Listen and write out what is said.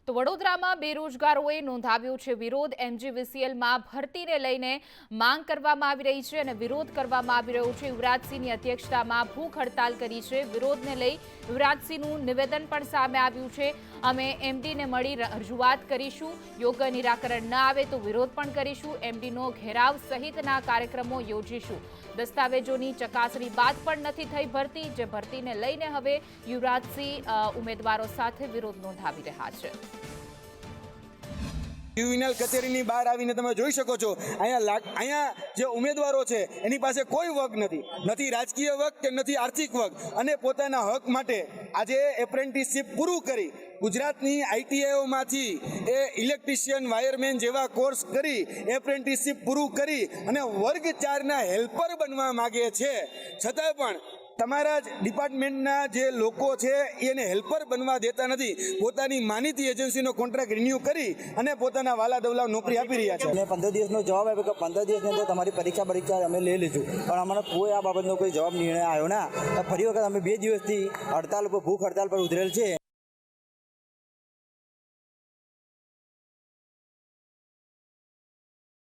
તો વડોદરામાં બેરોજગારોએ નોંધાવ્યો છે વિરોધ। એમજીવીસીએલમાં ભરતીને લઈને માંગ કરવામાં આવી રહી છે અને વિરોધ કરવામાં આવી રહ્યો છે। યુવરાજસિંહની અધ્યક્ષતામાં ભૂખ હડતાલ કરી છે। વિરોધને લઈ યુવરાજસિંહનું નિવેદન પણ સામે આવ્યું છે। અમે એમડીને મળી રજૂઆત કરીશું, યોગ્ય નિરાકરણ ન આવે તો વિરોધ પણ કરીશું, એમડીનો ઘેરાવ સહિતના કાર્યક્રમો યોજીશું। દસ્તાવેજોની ચકાસણી બાદ પણ નથી થઈ ભરતી, જે ભરતીને લઈને હવે યુવરાજસિંહ ઉમેદવારો સાથે વિરોધ નોંધાવી રહ્યા છે। ટ્રિબ્યુનલ કચેરીની બહાર આવીને તમે જોઈ શકો છો, અહીંયા જે ઉમેદવારો છે એની પાસે કોઈ વર્ગ નથી રાજકીય વર્ગ કે નથી આર્થિક વર્ગ, અને પોતાના હક માટે આજે એપ્રેન્ટિસશીપ પૂરું કરી ગુજરાતની આઈટીઆઈઓમાંથી એ ઇલેક્ટ્રિશિયન, વાયરમેન જેવા કોર્સ કરી એપ્રેન્ટિસશીપ પૂરું કરી અને વર્ગ 4ના હેલ્પર બનવા માગે છે, છતાં પણ તમારા જ ડિપાર્ટમેન્ટના જે લોકો છે એને હેલ્પર બનવા દેતા નથી। પોતાની માનીતી એજન્સીનો કોન્ટ્રાક્ટ રિન્યૂ કરી અને પોતાના વાલા દવલા નોકરી આપી રહ્યા છે। 15 દિવસનો જવાબ આપ્યો કે 15 દિવસની અંદર તમારી પરીક્ષા અમે લઈ લઈશું, પણ અમને કોઈ આ બાબતનો કોઈ જવાબ નિર્ણય આવ્યો ના। ફરી વખત અમે 2 દિવસથી હડતાલ પર, ભૂખ હડતાલ પર ઉતરેલ છે।